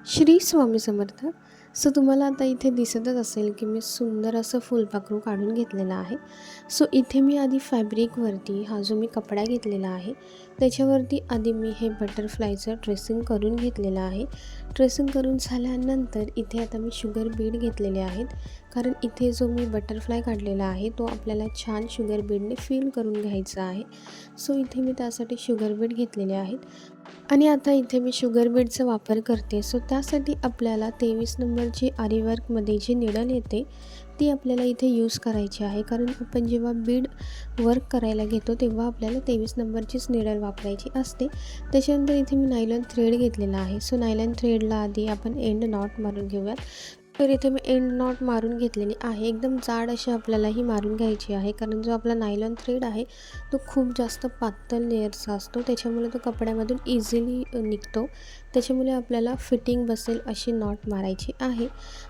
Shri Swami Samarth. So तुम्हाला आता इथे दिसतच असेल की मी सुंदर असं फुलपाखरू काढून घेतलेलं आहे. सो इथे मी आधी फॅब्रिकवरती हा जो मी कपडा घेतलेला आहे त्याच्यावरती आधी मी हे बटरफ्लायचं ट्रेसिंग करून घेतलेलं आहे. ट्रेसिंग करून झाल्यानंतर इथे आता मी शुगर बीड घेतलेले आहेत, कारण इथे जो मी बटरफ्लाय काढलेला आहे तो आपल्याला छान शुगर बीडने फिल करून घ्यायचा आहे. सो इथे मी त्यासाठी शुगर बीड घेतलेले आहेत आणि आता इथे मी शुगर बीडचा वापर करते. सो त्यासाठी आपल्याला 23 नंबरची आरी वर्कमध्ये जी निडल येते ती आपल्याला इथे यूज करायची आहे, कारण आपण जेव्हा बीड वर्क करायला घेतो तेव्हा आपल्याला 23 नंबरचीच निडल वापरायची असते. त्याच्यानंतर इथे मी नायलॉन थ्रेड घेतलेला आहे. सो नायलॉन थ्रेडला आधी आपण एंड नॉट मारून घेऊयात. तर इथे मी एंड नॉट मारून घेतलेली आहे. एकदम जाड अशी आपल्याला ही मारून घ्यायची आहे, कारण जो आपला नायलॉन थ्रेड आहे तो खूप जास्त पातळ लेयरचा असतो, त्याच्यामुळे तो कपड्यामधून इझिली निघतो. त्याच्यामुळे आपल्याला फिटिंग बसेल अशी नॉट मारायची आहे.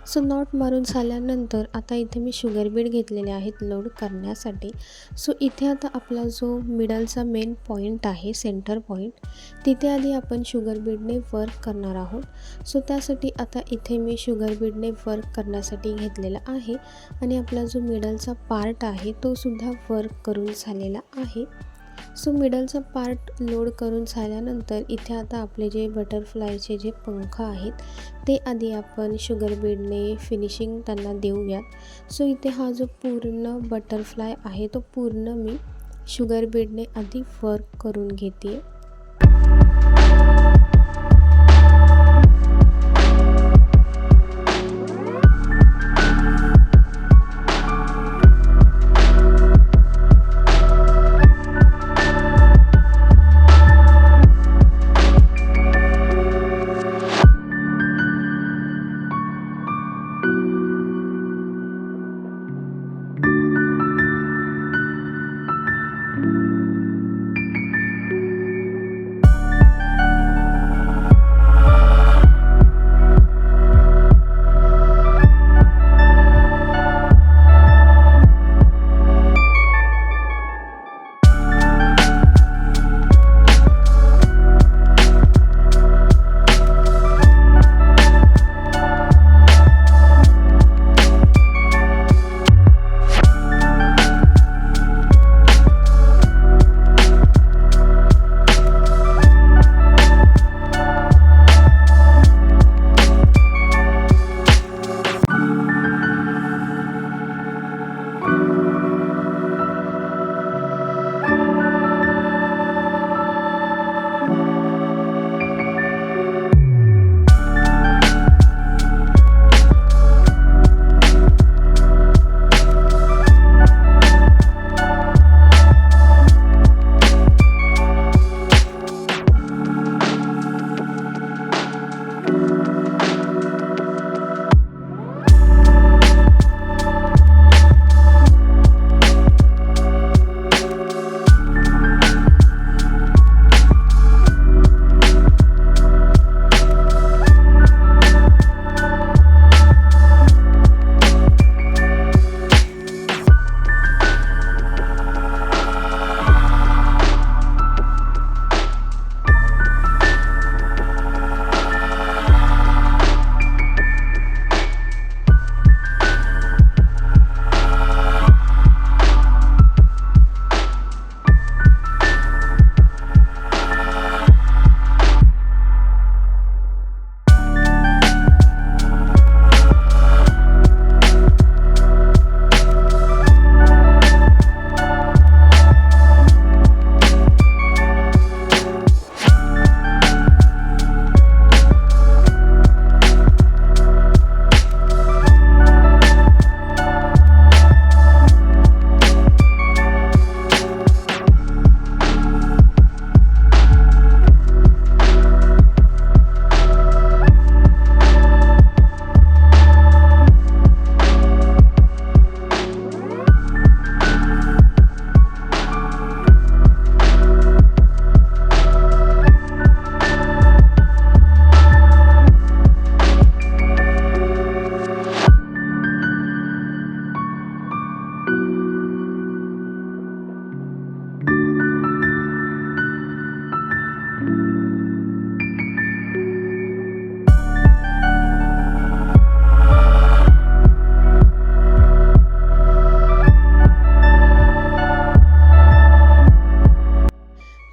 सो नॉट मारून झाल्यानंतर आता इथे मी शुगर बीड घेतलेले आहेत लोड करण्यासाठी. सो इथे आता आपला जो मिडलचा मेन पॉईंट आहे, सेंटर पॉईंट, तिथे आधी आपण शुगर बीडने वर्क करणार आहोत. सो त्यासाठी आता इथे मी शुगर बीडने वर्क करण्यासाठी घेतलेला आहे आणि आपला जो मिडलचा पार्ट आहे तो सुद्धा वर्क करून झालेला आहे. सो मिडलचा पार्ट लोड करून झाल्यानंतर इथे आता आपले जे बटरफ्लायचे जे पंख आहेत ते आधी आपण शुगर बीडने फिनिशिंग त्यांना देऊयात. सो इथे हा जो पूर्ण बटरफ्लाय आहे तो पूर्ण मी शुगर बीडने आधी वर्क करून घेते.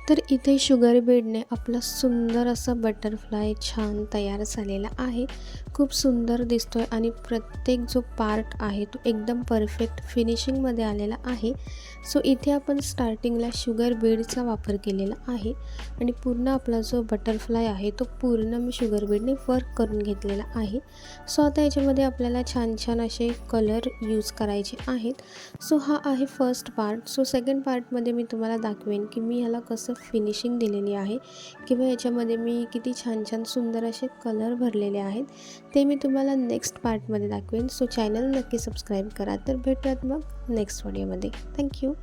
तर इथे शुगर बीडने आपला सुंदर असा बटरफ्लाय छान तयार झालेला आहे. खूप सुंदर दिसतोय आणि प्रत्येक जो पार्ट आहे तो एकदम परफेक्ट फिनिशिंगमध्ये आलेला आहे. सो इथे आपण स्टार्टिंगला शुगर बीडचा वापर केलेला आहे आणि पूर्ण आपला जो बटरफ्लाय आहे तो पूर्ण मी शुगर बीडने वर्क करून घेतलेला आहे. सो आता याच्यामध्ये आपल्याला छान छान असे कलर यूज करायचे आहेत. सो हा आहे फर्स्ट पार्ट. सो सेकंड पार्टमध्ये मी तुम्हाला दाखवेन की मी ह्याला कसं फिनिशिंग दिलेली आहे किंवा याच्यामध्ये मी किती छान छान सुंदर असे कलर भरलेले आहेत, ते मी तुम्हाला नेक्स्ट पार्टमध्ये दाखवेन. सो चॅनल नक्की सबस्क्राईब करा. तर भेटूयात मग नेक्स्ट व्हिडिओमध्ये. थँक्यू.